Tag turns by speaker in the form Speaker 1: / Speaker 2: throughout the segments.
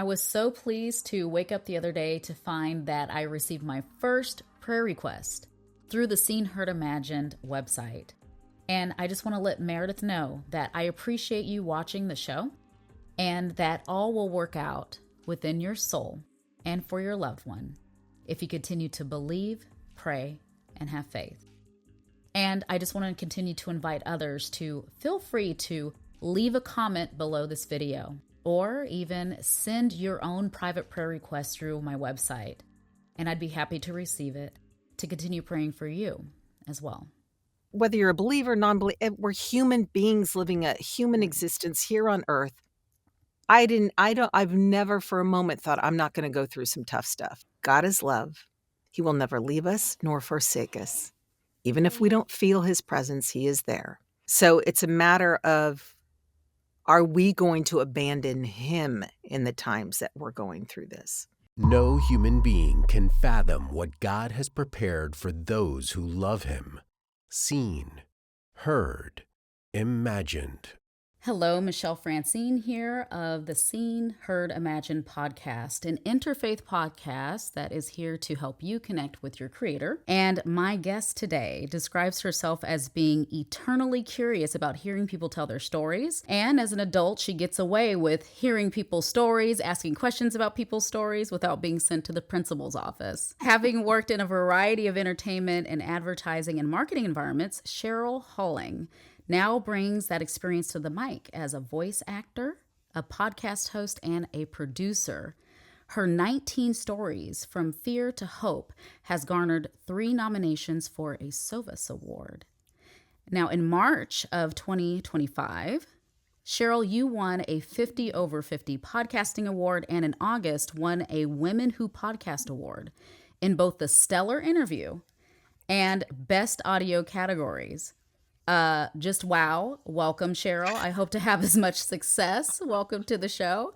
Speaker 1: I was so pleased to wake up the other day to find that I received my first prayer request through the Seen, Heard, Imagined website. And I just want to let Meredith know that I appreciate you watching the show and that all will work out within your soul and for your loved one if you continue to believe, pray, and have faith. And I just want to continue to invite others to feel free to leave a comment below this video or even send your own private prayer request through my website. And I'd be happy to receive it to continue praying for you as well.
Speaker 2: Whether you're a believer, non-believer, we're human beings living a human existence here on earth. I've never for a moment thought I'm not going to go through some tough stuff. God is love. He will never leave us nor forsake us. Even if we don't feel his presence, he is there. So it's a matter of, are we going to abandon him in the times that we're going through this?
Speaker 3: No human being can fathom what God has prepared for those who love him. Seen, heard, imagined.
Speaker 1: Hello, Michelle Francine here of the Seen, Heard, Imagined podcast, an interfaith podcast that is here to help you connect with your creator. And my guest today describes herself as being eternally curious about hearing people tell their stories. And as an adult, she gets away with hearing people's stories, asking questions about people's stories without being sent to the principal's office. Having worked in a variety of entertainment and advertising and marketing environments, Cheryl Holling now brings that experience to the mic as a voice actor, a podcast host, and a producer. Her 19 Stories from Fear to Hope has garnered 3 nominations for a Sovas Award. Now, in March of 2025, Cheryl, you won a 50 over 50 podcasting award, and in August won a Women Who Podcast Award in both the Stellar Interview and Best Audio categories. Just wow. Welcome, Cheryl. I hope to have as much success. Welcome to the show.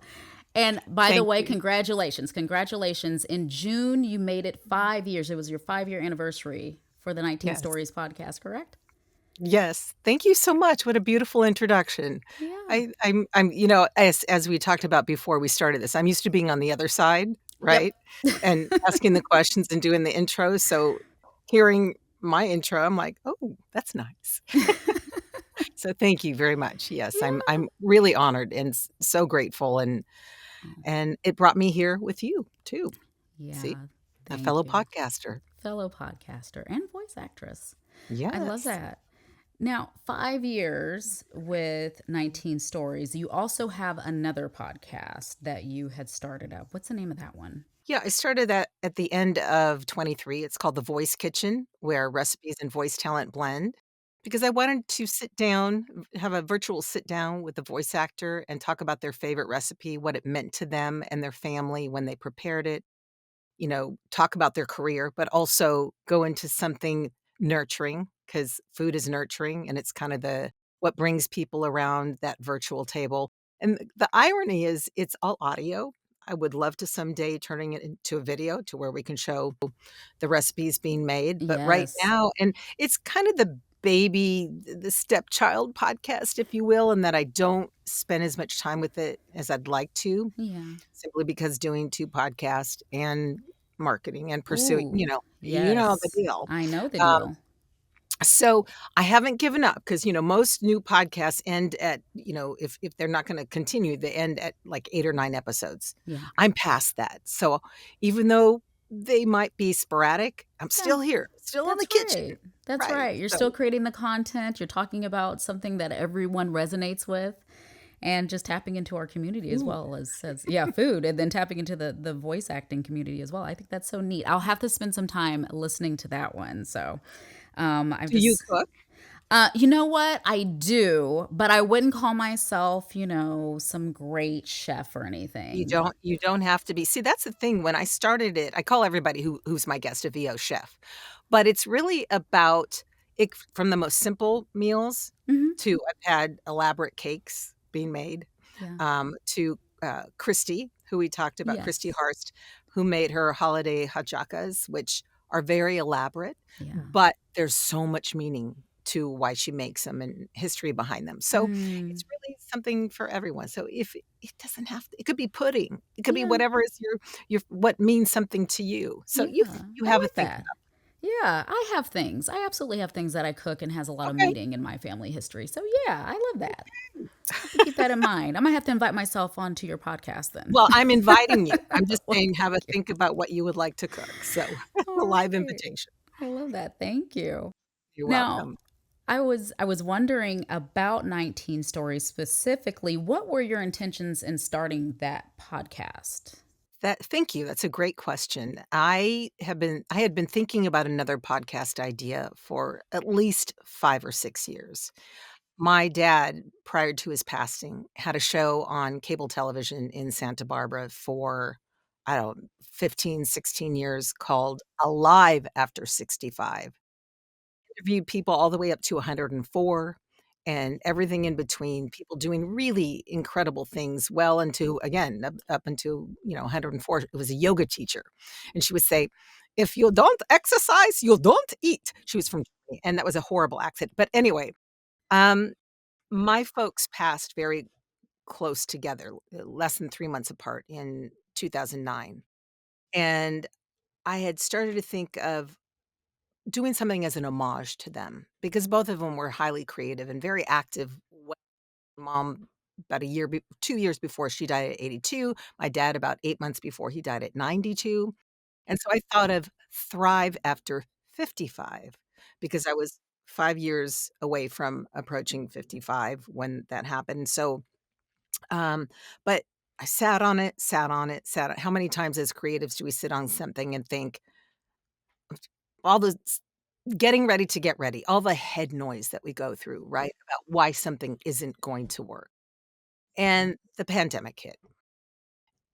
Speaker 1: And by the way, congratulations. Congratulations. In June, you made it 5 years. It was your 5-year anniversary for the 19 Stories podcast, correct?
Speaker 2: Yes. Thank you so much. What a beautiful introduction.
Speaker 1: Yeah.
Speaker 2: I'm, as we talked about before we started this, I'm used to being on the other side, right?
Speaker 1: Yep.
Speaker 2: And asking the questions and doing the intro. So hearing my intro, I'm like, oh, that's nice. So thank you very much. Yes,
Speaker 1: Yeah.
Speaker 2: I'm really honored and so grateful, and it brought me here with you too.
Speaker 1: Yeah.
Speaker 2: See, a fellow podcaster,
Speaker 1: fellow podcaster, and voice actress.
Speaker 2: Yes,
Speaker 1: I love that. Now, 5 years with 19 Stories. You also have another podcast that you had started up. What's the name of that one?
Speaker 2: Yeah, I started that at the end of 23. It's called The Voice Kitchen, where recipes and voice talent blend. Because I wanted to sit down, have a virtual sit down with the voice actor and talk about their favorite recipe, what it meant to them and their family when they prepared it, talk about their career, but also go into something nurturing, because food is nurturing and it's kind of what brings people around that virtual table. And the irony is it's all audio. I would love to someday turning it into a video to where we can show the recipes being made. But right
Speaker 1: Yes.
Speaker 2: now, and it's kind of the stepchild podcast, if you will, and that I don't spend as much time with it as I'd like to.
Speaker 1: Yeah.
Speaker 2: Simply because doing 2 podcasts and marketing and pursuing,
Speaker 1: Ooh,
Speaker 2: the
Speaker 1: yes.
Speaker 2: deal.
Speaker 1: I know the
Speaker 2: Um,
Speaker 1: deal.
Speaker 2: so I haven't given up because, most new podcasts end at, if they're not gonna continue, they end at like 8 or 9 episodes.
Speaker 1: Yeah.
Speaker 2: I'm past that. So even though they might be sporadic, I'm still here, still in the kitchen.
Speaker 1: Right. That's right. You're still creating the content. You're talking about something that everyone resonates with. And just tapping into our community as well as food, and then tapping into the voice acting community as well. I think that's so neat. I'll have to spend some time listening to that one. So,
Speaker 2: Do you cook?
Speaker 1: You know what? I do, but I wouldn't call myself, some great chef or anything.
Speaker 2: You don't have to be. See, that's the thing. When I started it, I call everybody who's my guest a VO chef. But it's really about it from the most simple meals to I've had elaborate cakes being made, to Christy, who we talked about, Christy Harst, who made her holiday hajakas, which are very elaborate, but there's so much meaning to why she makes them and history behind them. So it's really something for everyone. So if it doesn't have to, it could be pudding. It could be
Speaker 1: Yeah.
Speaker 2: whatever is your what means something to you. So
Speaker 1: Yeah.
Speaker 2: you
Speaker 1: I
Speaker 2: have a
Speaker 1: like
Speaker 2: think
Speaker 1: that.
Speaker 2: about.
Speaker 1: Yeah, I have things. I absolutely have things that I cook and has a lot of
Speaker 2: Okay.
Speaker 1: meaning in my family history. So yeah, I love that. I have to keep that in mind. I might have to invite myself onto your podcast then.
Speaker 2: Well, I'm inviting you. I'm just
Speaker 1: Well,
Speaker 2: saying have a
Speaker 1: thank you.
Speaker 2: think about what you would like to cook. So, a
Speaker 1: All
Speaker 2: live
Speaker 1: right.
Speaker 2: invitation.
Speaker 1: I love that. Thank you.
Speaker 2: You're
Speaker 1: Now,
Speaker 2: welcome.
Speaker 1: I was wondering about 19 stories specifically. What were your intentions in starting that podcast?
Speaker 2: Thank you. That's a great question. I had been thinking about another podcast idea for at least 5 or 6 years. My dad, prior to his passing, had a show on cable television in Santa Barbara for, I don't know, 15, 16 years called Alive After 65. Interviewed people all the way up to 104 and everything in between, people doing really incredible things well into, again, up until, 104. It was a yoga teacher, and she would say, "If you don't exercise, you don't eat." She was from Germany, and that was a horrible accent, but anyway, um, my folks passed very close together, less than 3 months apart in 2009, and I had started to think of doing something as an homage to them because both of them were highly creative and very active. Mom about a year 2 years before she died at 82, my dad about 8 months before he died at 92, and so I thought of thrive after 55 because I was 5 years away from approaching 55 when that happened, so, um, but I sat on it, sat on it, sat on how many times as creatives do we sit on something and think all the getting ready to get ready, all the head noise that we go through, right, about why something isn't going to work, and the pandemic hit,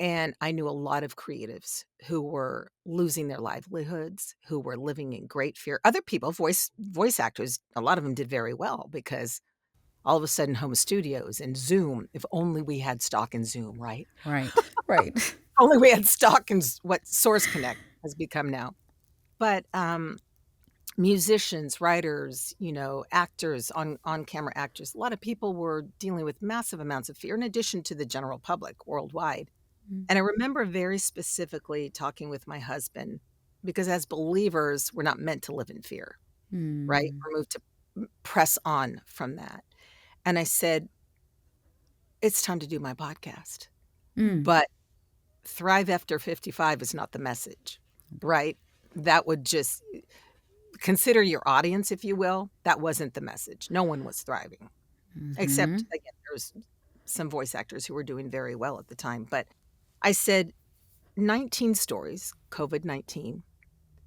Speaker 2: and I knew a lot of creatives who were losing their livelihoods, who were living in great fear. Other people, voice actors, a lot of them did very well because all of a sudden home studios and Zoom, if only we had stock in Zoom, right?
Speaker 1: Right. Right.
Speaker 2: Only we had stock in what Source Connect has become now. But, musicians, writers, actors, on-camera actors, a lot of people were dealing with massive amounts of fear in addition to the general public worldwide. And I remember very specifically talking with my husband because as believers, we're not meant to live in fear, right?
Speaker 1: Mm.
Speaker 2: We're moved to press on from that. And I said, "It's time to do my podcast."
Speaker 1: Mm.
Speaker 2: But thrive after 55 is not the message, right? That would just consider your audience, if you will. That wasn't the message. No one was thriving, except,
Speaker 1: Mhm.
Speaker 2: again, there was some voice actors who were doing very well at the time. But I said, 19 stories, COVID-19,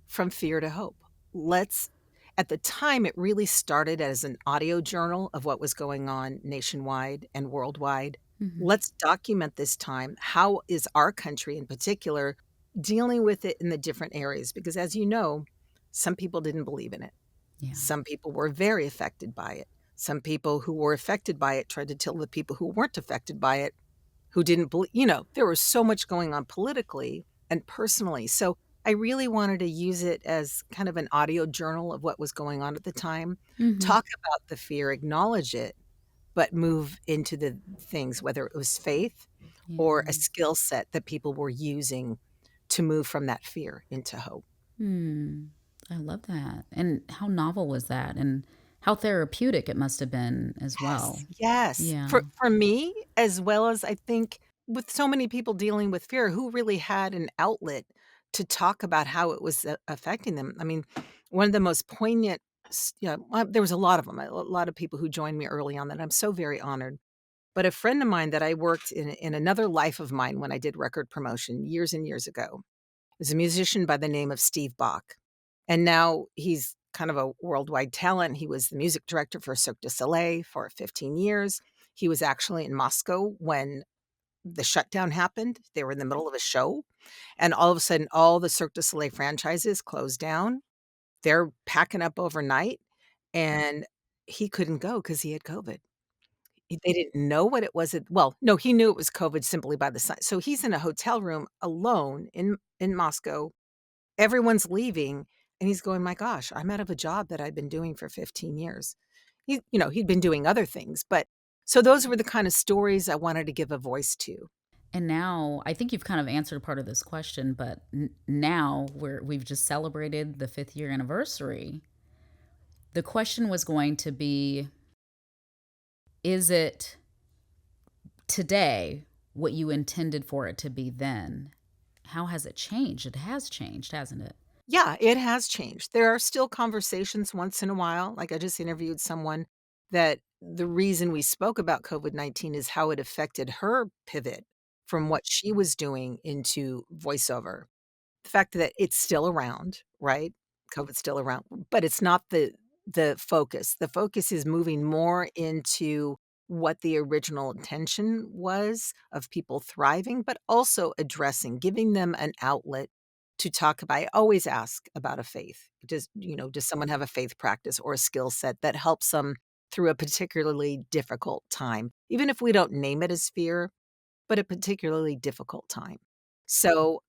Speaker 2: from fear to hope. Let's At the time, it really started as an audio journal of what was going on nationwide and worldwide.
Speaker 1: Mhm.
Speaker 2: Let's document this time. How is our country in particular dealing with it in the different areas? Because as you know, some people didn't believe in it.
Speaker 1: Yeah.
Speaker 2: Some people were very affected by it. Some people who were affected by it tried to tell the people who weren't affected by it who didn't believe, there was so much going on politically and personally. So I really wanted to use it as kind of an audio journal of what was going on at the time,
Speaker 1: Mhm.
Speaker 2: talk about the fear, acknowledge it, but move into the things, whether it was faith or a
Speaker 1: Yeah.
Speaker 2: skill set that people were using to move from that fear into hope.
Speaker 1: Hmm. I love that. And how novel was that? And how therapeutic it must have been as
Speaker 2: Yes,
Speaker 1: well.
Speaker 2: yes.
Speaker 1: Yeah.
Speaker 2: For me, as well as I think with so many people dealing with fear, who really had an outlet to talk about how it was affecting them. I mean, one of the most poignant, there was a lot of them, a lot of people who joined me early on that I'm so very honored. But a friend of mine that I worked in another life of mine when I did record promotion years and years ago is a musician by the name of Steve Bach. And now he's kind of a worldwide talent. He was the music director for Cirque du Soleil for 15 years. He was actually in Moscow when the shutdown happened. They were in the middle of a show, and all of a sudden, all the Cirque du Soleil franchises closed down. They're packing up overnight, and he couldn't go because he had COVID. They didn't know what it was. Well, no, he knew it was COVID simply by the sign. So he's in a hotel room alone in Moscow. Everyone's leaving, and he's going, "My gosh, I'm out of a job that I've been doing for 15 years." He'd been doing other things, but So those were the kind of stories I wanted to give a voice to.
Speaker 1: And now I think you've kind of answered part of this question, but now we've just celebrated the 5th year anniversary. The question was going to be, is it today what you intended for it to be then? How has it changed? It has changed, hasn't it?
Speaker 2: Yeah, it has changed. There are still conversations once in a while. Like I just interviewed someone that the reason we spoke about COVID-19 is how it affected her pivot from what she was doing into voiceover. The fact that it's still around, right? COVID's still around, but it's not the focus. The focus is moving more into what the original intention was of people thriving, but also addressing, giving them an outlet to talk about. I always ask about a faith. Does someone have a faith practice or a skill set that helps them through a particularly difficult time? Even if we don't name it as fear, but a particularly difficult time. So,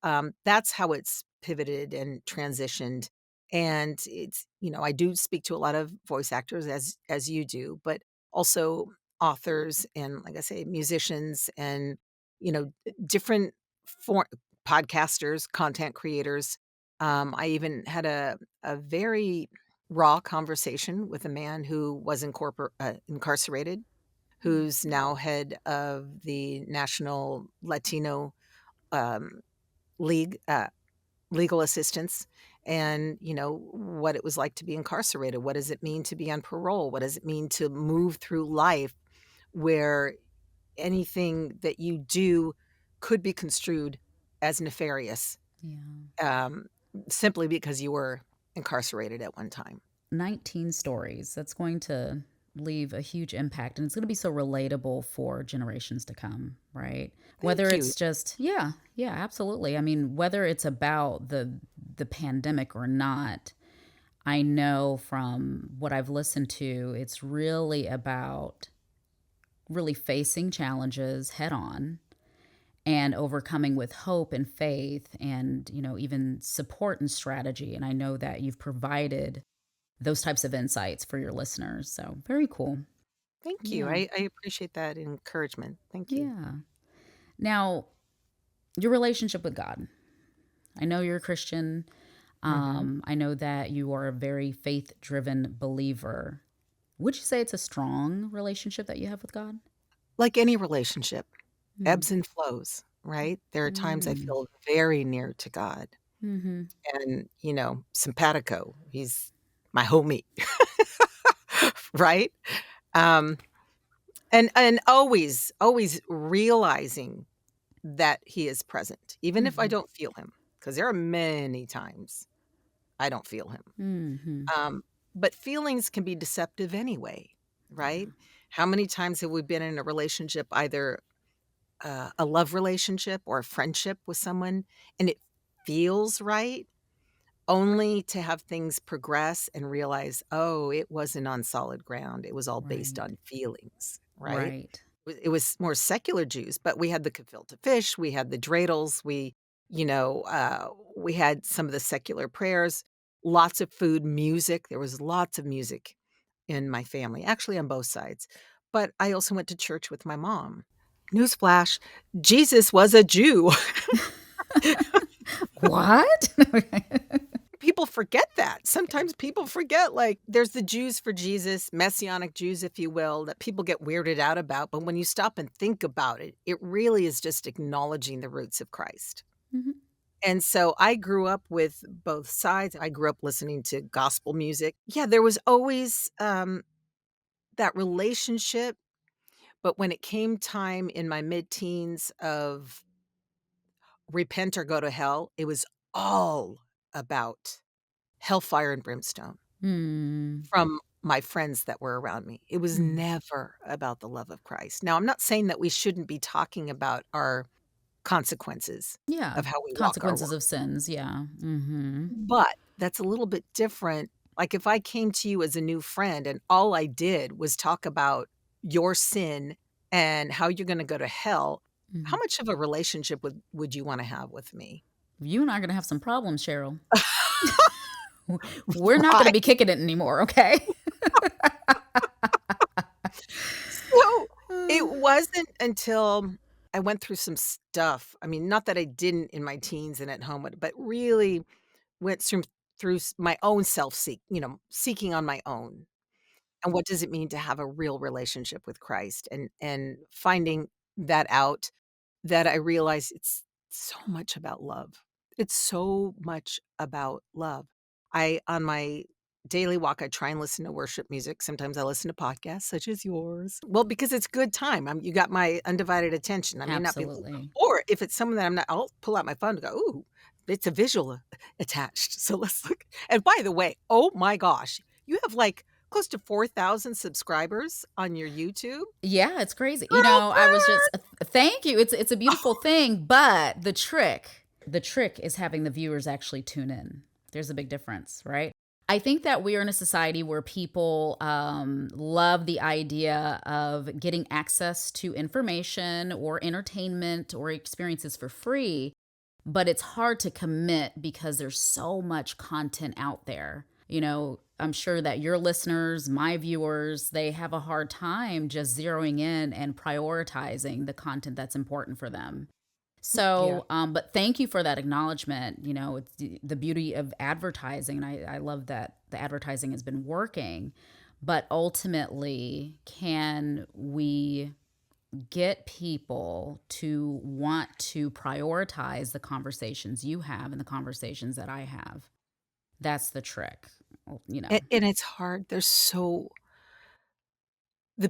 Speaker 2: that's how it's pivoted and transitioned, and I do speak to a lot of voice actors as you do, but also authors and, like I say, musicians and, different for podcasters, content creators. I even had a very raw conversation with a man who was incarcerated, who's now head of the National Latino, um, League, legal assistance, and, what it was like to be incarcerated. What does it mean to be on parole? What does it mean to move through life where anything that you do could be construed as nefarious,
Speaker 1: Yeah.
Speaker 2: um, simply because you were incarcerated at one time?
Speaker 1: 19 stories. That's going to leave a huge impact, and it's going to be so relatable for generations to come, right? Whether
Speaker 2: Thank you.
Speaker 1: it's just, yeah, yeah, absolutely. I mean, whether it's about the pandemic or not, I know from what I've listened to, it's really about really facing challenges head on and overcoming with hope and faith and, even support and strategy. And I know that you've provided those types of insights for your listeners. So very cool.
Speaker 2: Thank you.
Speaker 1: Yeah.
Speaker 2: I appreciate that encouragement. Thank you.
Speaker 1: Yeah. Now, your relationship with God. I know you're a Christian.
Speaker 2: Mhm.
Speaker 1: I know that you are a very faith driven believer. Would you say it's a strong relationship that you have with God?
Speaker 2: Like any relationship,
Speaker 1: Hmm.
Speaker 2: ebbs and flows, right? There are times I
Speaker 1: Mm.
Speaker 2: feel very near to God
Speaker 1: Hmm.
Speaker 2: and, simpatico, he's my homie, right? Um, and always realizing that he is present, even if I
Speaker 1: Hmm.
Speaker 2: don't feel him, because there are many times I don't feel him.
Speaker 1: Hmm.
Speaker 2: Um, but feelings can be deceptive anyway, right?
Speaker 1: Yeah.
Speaker 2: How many times have we been in a relationship, either a love relationship or a friendship with someone, and it feels right, only to have things progress and realize, oh, it wasn't on solid ground. It was all based
Speaker 1: Right.
Speaker 2: on feelings, right?
Speaker 1: Right.
Speaker 2: It was more secular Jews, but we had the gefilte fish, we had the dreidels, we had some of the secular prayers, lots of food, music. There was lots of music in my family, actually on both sides. But I also went to church with my mom. Newsflash, Jesus was a Jew.
Speaker 1: What?
Speaker 2: People forget that. Sometimes people forget, like, there's the Jews for Jesus, Messianic Jews, if you will, that people get weirded out about. But when you stop and think about it, it really is just acknowledging the roots of Christ.
Speaker 1: Hmm.
Speaker 2: And so I grew up with both sides. I grew up listening to gospel music. Yeah, there was always that relationship. But when it came time in my mid teens of repent or go to hell, it was all about hellfire and brimstone
Speaker 1: Mm.
Speaker 2: from my friends that were around me. It was
Speaker 1: Mm.
Speaker 2: never about the love of Christ. Now, I'm not saying that we shouldn't be talking about our consequences
Speaker 1: Yeah.
Speaker 2: of how we walk our
Speaker 1: Consequences
Speaker 2: walk,
Speaker 1: of sins. Yeah. Hmm.
Speaker 2: but that's a little bit different. Like, if I came to you as a new friend and all I did was talk about your sin and how you're gonna go to hell, how
Speaker 1: Hmm.
Speaker 2: much of a relationship would you wanna have with me?
Speaker 1: You and I are going to have some problems, Cheryl. We're not going to
Speaker 2: Right.
Speaker 1: be kicking it anymore, okay?
Speaker 2: So It wasn't until I went through some stuff. I mean, not that I didn't in my teens and at home, but really went through my own seeking on my own. And what does it mean to have a real relationship with Christ and finding that out, that I realize it's so much about love. It's so much about love. I on my daily walk, I try and listen to worship music. Sometimes I listen to podcasts such as yours. Well, because it's good time. You got my undivided attention. I may not be,
Speaker 1: Absolutely.
Speaker 2: or if it's someone that I'm not, I'll pull out my phone and go, "Ooh, it's a visual attached." So let's look. And by the way, oh my gosh, you have like close to 4,000 subscribers on your YouTube.
Speaker 1: Yeah, it's crazy. I was just
Speaker 2: Girlfriend!
Speaker 1: thank you. It's a beautiful thing, but the trick is having the viewers actually tune in. There's a big difference, right? I think that we are in a society where people love the idea of getting access to information or entertainment or experiences for free, but it's hard to commit because there's so much content out there. I'm sure that your listeners, my viewers, they have a hard time just zeroing in and prioritizing the content that's important for them.
Speaker 2: Yeah.
Speaker 1: But thank you for that acknowledgement. It's the beauty of advertising. And I love that the advertising has been working. But ultimately, can we get people to want to prioritize the conversations you have and the conversations that I have? That's the trick, you know.
Speaker 2: And it's hard. The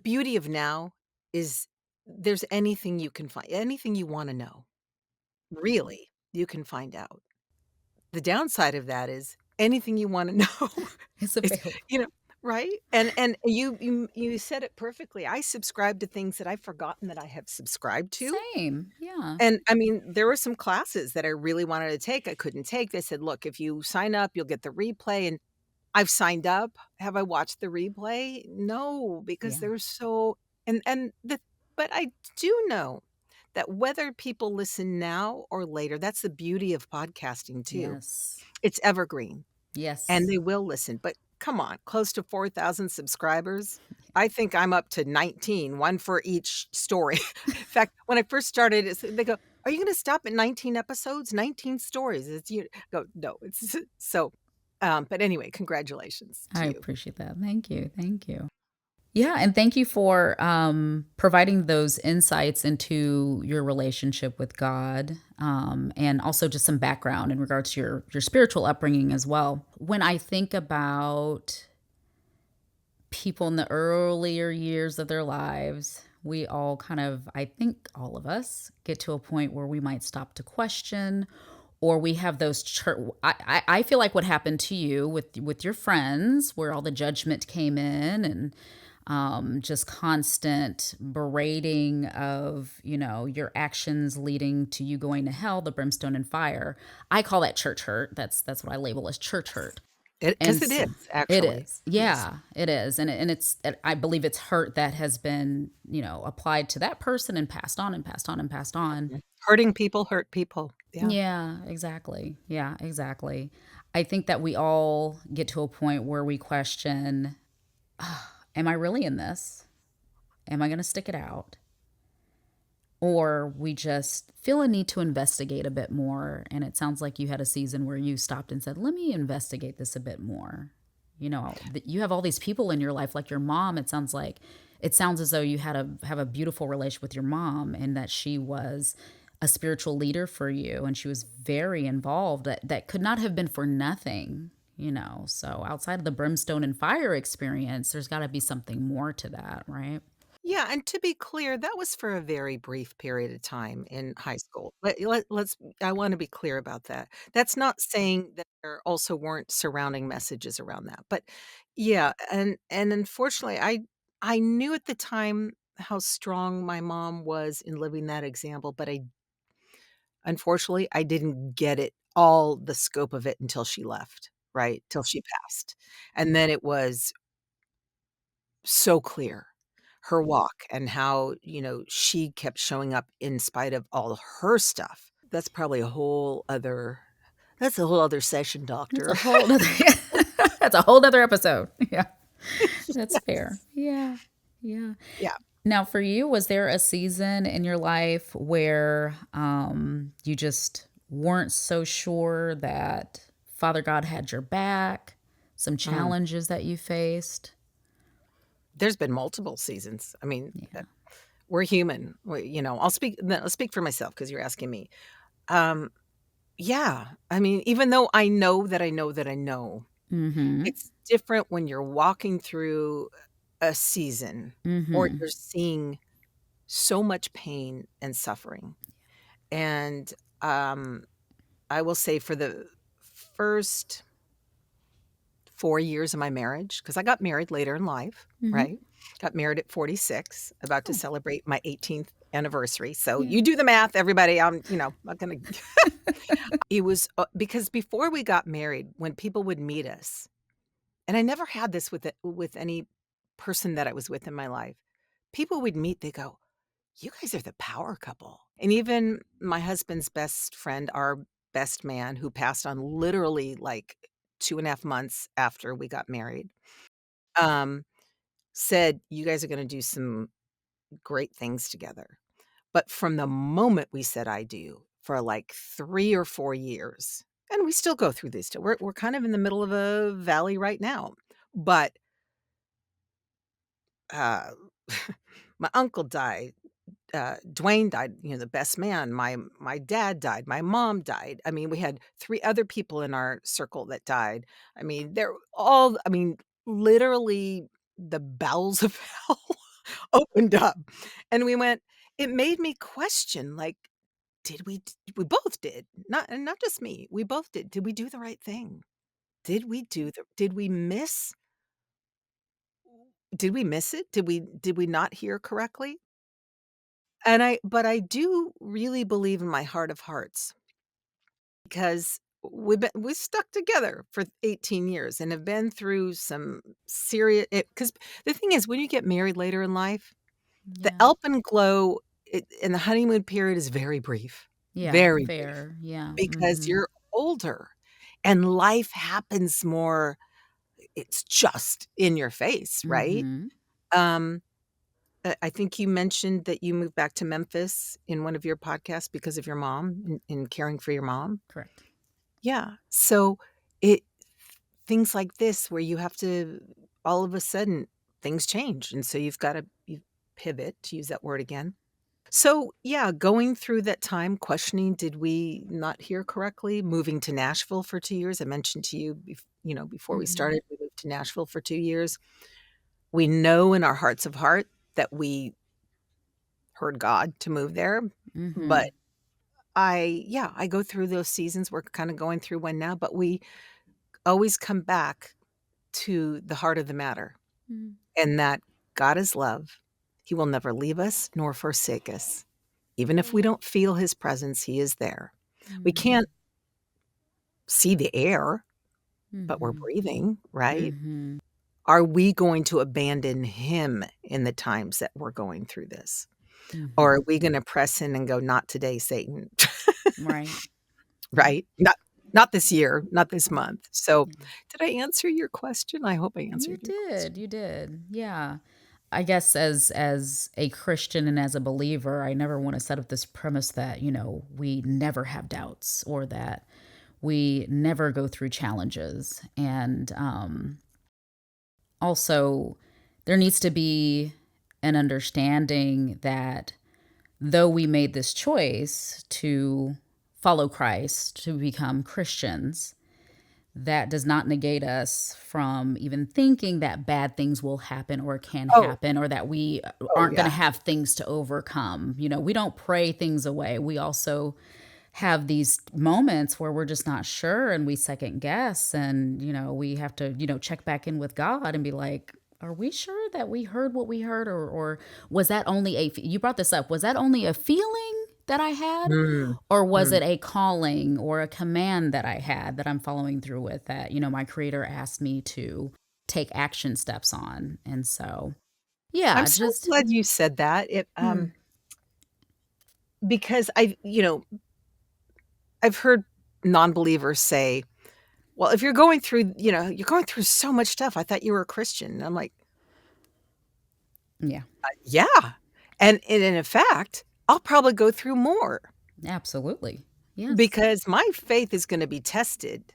Speaker 2: beauty of now is there's anything you can find, anything you wanna know, really, you can find out. The downside of that is anything you wanna know
Speaker 1: It's
Speaker 2: is,
Speaker 1: available.
Speaker 2: you know right? And you said it perfectly. I subscribe to things that I've forgotten that I have subscribed to.
Speaker 1: Same. Yeah.
Speaker 2: And, I mean, there were some classes that I really wanted to take, I couldn't take. They said, "Look, if you sign up, you'll get the replay," and I've signed up. Have I watched the replay? No, because
Speaker 1: Yeah.
Speaker 2: they're so and the but I do know that whether people listen now or later, that's the beauty of podcasting too.
Speaker 1: Yes.
Speaker 2: It's evergreen, and
Speaker 1: Yes.
Speaker 2: they will listen, but come on, close to 4,000 subscribers? I think I'm up to 19, one for each story. In fact, when I first started, they go, "Are you gonna stop at 19 episodes? 19 stories?" It's you go, "No." It's so, but anyway, congratulations
Speaker 1: I
Speaker 2: to you.
Speaker 1: appreciate that. Thank you. Thank you. Yeah, and thank you for providing those insights into your relationship with God, and also just some background in regards to your spiritual upbringing as well. When I think about people in the earlier years of their lives, we all kind of, I think all of us, get to a point where we might stop to question, or we have those church. I feel like what happened to you with your friends, where all the judgment came in and just constant berating of your actions leading to you going to hell, the brimstone and fire. I call that church hurt. That's what I label as church hurt.
Speaker 2: It
Speaker 1: And
Speaker 2: 'cause it
Speaker 1: s
Speaker 2: is,
Speaker 1: It
Speaker 2: actually.
Speaker 1: is.
Speaker 2: Yes.
Speaker 1: Yeah, it is, and I believe it's hurt that has been, applied to that person and passed on and passed on and passed on.
Speaker 2: Mhm. Hurting people hurt people. Yeah.
Speaker 1: Yeah, exactly. Yeah, exactly. I think that we all get to a point where we question, "Am I really in this? Am I gonna stick it out?" Or we just feel a need to investigate a bit more, and it sounds like you had a season where you stopped and said, "Let me investigate this a bit more." You have all these people in your life, like your mom. It sounds as though you have a beautiful relationship with your mom, and that she was a spiritual leader for you, and she was very involved. That could not have been for nothing. So outside of the brimstone and fire experience, there's got to be something more to that, right?
Speaker 2: Yeah, and to be clear, that was for a very brief period of time in high school. Let's I wanna be clear about that. That's not saying that there also weren't surrounding messages around that, but yeah, and unfortunately, I knew at the time how strong my mom was in living that example, but I unfortunately, I didn't get it all the scope of it until she left, right? Till she passed, and then it was so clear, her walk and how, she kept showing up in spite of all her stuff. That's a whole other session,
Speaker 1: That's
Speaker 2: doctor.
Speaker 1: a whole other that's a whole other episode. Yeah. That's fair.
Speaker 2: Yes.
Speaker 1: Yeah. Yeah.
Speaker 2: Yeah.
Speaker 1: Now, for you, was there a season in your life where you just weren't so sure that Father God had your back? Some
Speaker 2: Mm.
Speaker 1: challenges that you faced?
Speaker 2: There's been multiple seasons. I mean,
Speaker 1: Yeah.
Speaker 2: we're human. I'll speak for myself because you're asking me. Um, yeah, I mean, even though I know that I know that I know,
Speaker 1: Mm-hmm.
Speaker 2: it's different when you're walking through a season or
Speaker 1: Mm-hmm.
Speaker 2: you're seeing so much pain and suffering. And, um, I will say for the first 4 years of my marriage, because I got married later in life,
Speaker 1: Mm-hmm.
Speaker 2: right? Got married at 46, about to
Speaker 1: Oh,
Speaker 2: celebrate my 18th anniversary. So
Speaker 1: yeah.
Speaker 2: you do the math, everybody. I'm, not gonna it was, because before we got married, when people would meet us, and I never had this with any person that I was with in my life. People would meet, they go, "You guys are the power couple." And even my husband's best friend, our best man, who passed on literally like 2.5 months after we got married, um, said, "You guys are gonna do some great things together." But from the moment we said "I do" for like 3 or 4 years, and we still go through this still, we're kind of in the middle of a valley right now, but, uh, my uncle died, Dwayne died, the best man, my dad died, my mom died. I mean, we had 3 other people in our circle that died. I mean, literally the bowels of hell opened up, and it made me question, like, we both did, not just me, we both did. Did we do the right thing? Did we miss it? Did we not hear correctly? But I do really believe in my heart of hearts because we stuck together for 18 years and have been through some serious. Because the thing is, when you get married later in life, the
Speaker 1: Yeah.
Speaker 2: alpenglow in the honeymoon period is
Speaker 1: Yeah.
Speaker 2: very brief,
Speaker 1: Fair. Yeah.
Speaker 2: because
Speaker 1: Mm-hmm.
Speaker 2: you're older and life happens more. It's just in your face, right?
Speaker 1: Mm-hmm.
Speaker 2: Um, I think you mentioned that you moved back to Memphis in one of your podcasts because of your mom and caring for your mom.
Speaker 1: Correct.
Speaker 2: Yeah. So it things like this where you have to all of a sudden things change, and so you pivot, to use that word again. So, yeah, going through that time questioning, did we not hear correctly? Moving to Nashville for 2 years. I mentioned to you before we
Speaker 1: Mm-hmm.
Speaker 2: started, we moved to Nashville for 2 years. We know in our hearts of heart that we heard God to move there, but
Speaker 1: Mm-hmm.
Speaker 2: I go through those seasons. We're kinda going through one now, but we always come back to the heart of the matter, and that God is love. He will never leave us nor forsake us. Even if we don't feel his presence, he is there. We
Speaker 1: Mm-hmm.
Speaker 2: can't see the air, but we're
Speaker 1: Mm-hmm.
Speaker 2: breathing, right?
Speaker 1: Mm-hmm.
Speaker 2: Are we going to abandon him in the times that we're going through this? Or
Speaker 1: Mm-hmm.
Speaker 2: are we gonna press in and go, "Not today, Satan."
Speaker 1: Right. Yep.
Speaker 2: Right? Not this year, not this
Speaker 1: Yep.
Speaker 2: month. So,
Speaker 1: Yeah.
Speaker 2: did I answer your question? I hope I
Speaker 1: You
Speaker 2: answered your
Speaker 1: did.
Speaker 2: question.
Speaker 1: You did. Yeah. I guess as a Christian and as a believer, I never want to set up this premise that, we never have doubts or that we never go through challenges. And also, there needs to be an understanding that though we made this choice to follow Christ, to become Christians, that does not negate us from even thinking that bad things will happen or can
Speaker 2: Oh,
Speaker 1: happen or that we
Speaker 2: oh,
Speaker 1: aren't going to
Speaker 2: yeah.
Speaker 1: have things to overcome. We don't pray things away. We also have these moments where we're just not sure and we second guess and we have to check back in with God and be like, are we sure that we heard what we heard, or was that only you brought this up, was that only a feeling that I had,
Speaker 2: Mm,
Speaker 1: or was
Speaker 2: mm.
Speaker 1: it a calling or a command that I had that I'm following through with, that my creator asked me to take action steps on? And so
Speaker 2: I'm
Speaker 1: yeah,
Speaker 2: so
Speaker 1: just
Speaker 2: glad you said that.
Speaker 1: mm,
Speaker 2: Because I've heard non-believers say, "Well, if you're going through so much stuff. I thought you were a Christian." And I'm like,
Speaker 1: yeah.
Speaker 2: Yeah, and in fact, I'll probably go through more
Speaker 1: Absolutely. Yes.
Speaker 2: because my faith is gonna be tested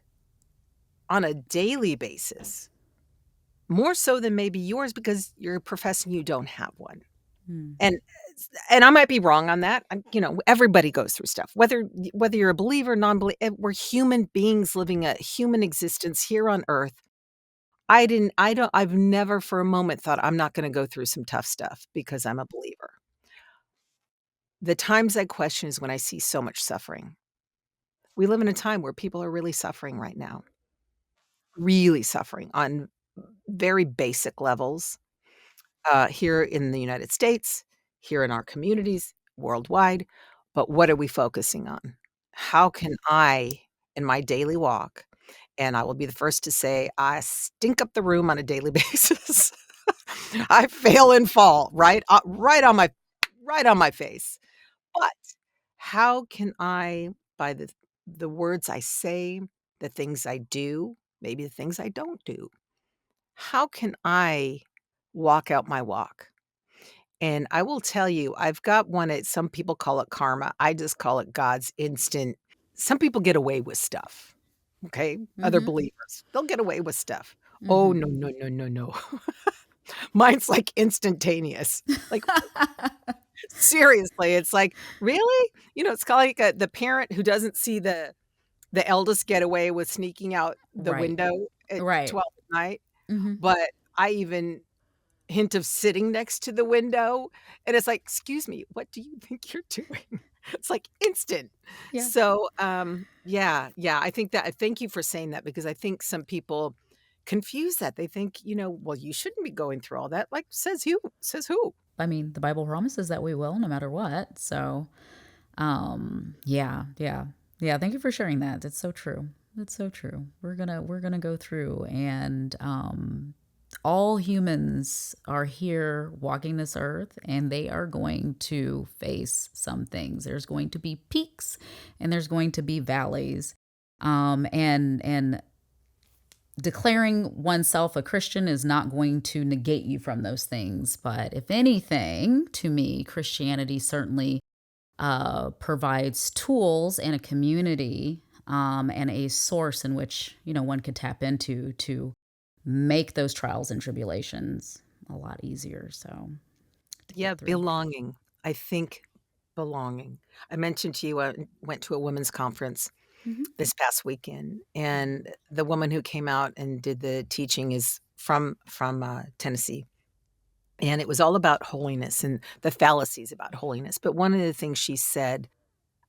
Speaker 2: on a daily basis, more so than maybe yours because you're professing you don't have one.
Speaker 1: Mm.
Speaker 2: And and I might be wrong on that. Everybody goes through stuff, whether you're a believer, non-believer, we're human beings living a human existence here on earth. I've never for a moment thought I'm not gonna go through some tough stuff because I'm a believer. The times I question is when I see so much suffering. We live in a time where people are really suffering right now, really suffering on very basic levels, here in the United States, here in our communities, worldwide. But what are we focusing on? How can I, in my daily walk, and I will be the first to say, I stink up the room on a daily basis. I fail and fall right on my face. But how can I, by the words I say, the things I do, maybe the things I don't do, how can I walk out my walk? And I will tell you, I've got one some people call it karma. I just call it God's instant. Some people get away with stuff. Okay. Other
Speaker 1: Mhm.
Speaker 2: believers, they'll get away with stuff. Oh,
Speaker 1: Mhm.
Speaker 2: no, no, no, no, no. Mine's like instantaneous. Like, seriously, it's like, "Really?" It's kinda like, the parent who doesn't see the eldest get away with sneaking out the
Speaker 1: Right.
Speaker 2: window at
Speaker 1: Right.
Speaker 2: 12 at night,
Speaker 1: Mhm.
Speaker 2: but I even hint of sitting next to the window, and it's like, "Excuse me, what do you think you're doing?" It's like instant.
Speaker 1: Yeah.
Speaker 2: So, yeah, yeah, I think that thank you for saying that because I think some people confuse that. They think, "Well, you shouldn't be going through all that." Like, says who? Says who?
Speaker 1: I mean, the Bible promises that we will no matter what. So, yeah, yeah. Yeah, thank you for sharing that. It's so true. It's so true. We're going to go through and all humans are here walking this earth and they are going to face some things. There's going to be peaks and there's going to be valleys. And declaring oneself a Christian is not going to negate you from those things. But if anything, to me, Christianity certainly provides tools and a community and a source in which one could tap into to make those trials and tribulations a lot easier. So to
Speaker 2: Yeah,
Speaker 1: get through.
Speaker 2: belonging. I think belonging. I mentioned to you, I went to a women's conference
Speaker 1: Hmm.
Speaker 2: this past weekend, and the woman who came out and did the teaching is from Tennessee, and it was all about holiness and the fallacies about holiness. But one of the things she said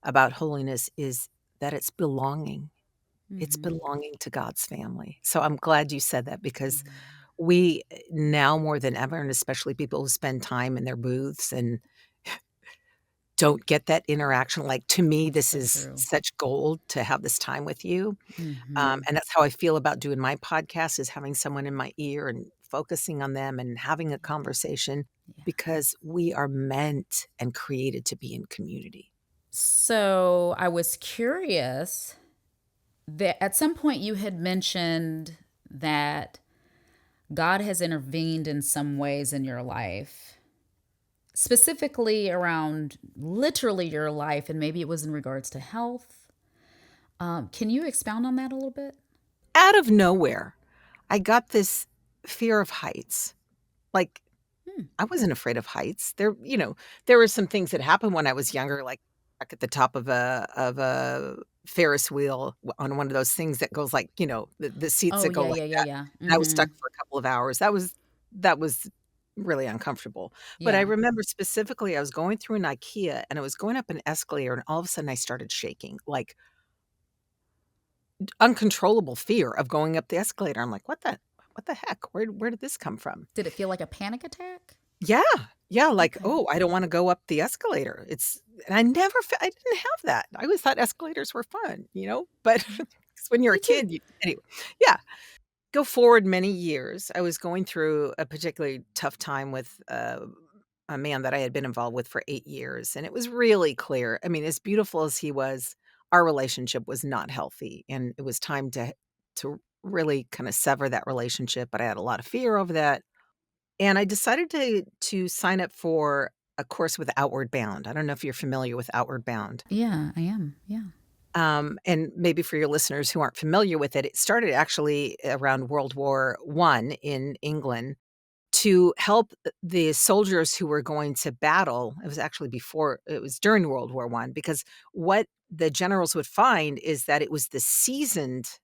Speaker 2: about holiness is that it's belonging. It's
Speaker 1: Hmm.
Speaker 2: belonging to God's family. So I'm glad you said that because
Speaker 1: Hmm.
Speaker 2: we now more than ever, and especially people who spend time in their booths and don't get that interaction. Like, to me, this
Speaker 1: So
Speaker 2: is
Speaker 1: true.
Speaker 2: such gold to have this time with you,
Speaker 1: Hmm.
Speaker 2: and that's how I feel about doing my podcast is having someone in my ear and focusing on them and having a conversation
Speaker 1: Yeah.
Speaker 2: because we are meant and created to be in community.
Speaker 1: So I was curious that at some point you had mentioned that God has intervened in some ways in your life, specifically around literally your life, and maybe it was in regards to health. Can you expound on that a little bit?
Speaker 2: Out of nowhere, I got this fear of heights. Like,
Speaker 1: Hmm.
Speaker 2: I wasn't afraid of heights. There were some things that happened when I was younger, like back at the top of a Ferris wheel on one of those things that goes like, the seats
Speaker 1: Oh,
Speaker 2: that go
Speaker 1: yeah,
Speaker 2: like
Speaker 1: yeah, yeah,
Speaker 2: that,
Speaker 1: yeah.
Speaker 2: and I was stuck
Speaker 1: Mm-hmm.
Speaker 2: for a couple of hours. That was really uncomfortable. But I
Speaker 1: Yeah.
Speaker 2: remember specifically I was going through an IKEA and I was going up an escalator and all of a sudden I started shaking, like uncontrollable fear of going up the escalator. I'm like, "What the heck? Where did this come from?"
Speaker 1: Did it feel like a panic attack?
Speaker 2: Yeah, yeah, like,
Speaker 1: Okay.
Speaker 2: "Oh, I don't wanna go up the escalator." And I never I didn't have that. I always thought escalators were fun, but
Speaker 1: Okay.
Speaker 2: 'cause when you're a
Speaker 1: Me too.
Speaker 2: kid, you anyway, yeah. Go forward many years, I was going through a particularly tough time with, a man that I had been involved with for 8 years, and it was really clear. I mean, as beautiful as he was, our relationship was not healthy, and it was time to really kinda sever that relationship, but I had a lot of fear over that. And I decided to sign up for a course with Outward Bound. I don't know if you're familiar with Outward Bound.
Speaker 1: Yeah, I am. Yeah.
Speaker 2: And maybe for your listeners who aren't familiar with it, it started actually around World War I in England to help the soldiers who were going to battle. It was actually before, it was during World War I, because what the generals would find is that it was the seasoned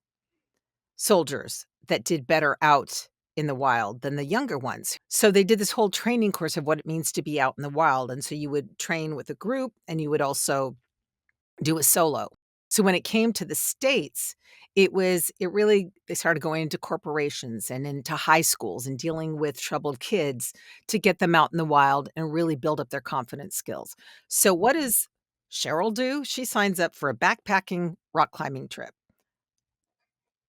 Speaker 2: soldiers that did better out in the wild than the younger ones. So they did this whole training course of what it means to be out in the wild. And so you would train with a group and you would also do a solo. So when it came to the States, it really they started going into corporations and into high schools and dealing with troubled kids to get them out in the wild and really build up their confidence skills. So what does Cheryl do? She signs up for a backpacking rock climbing trip.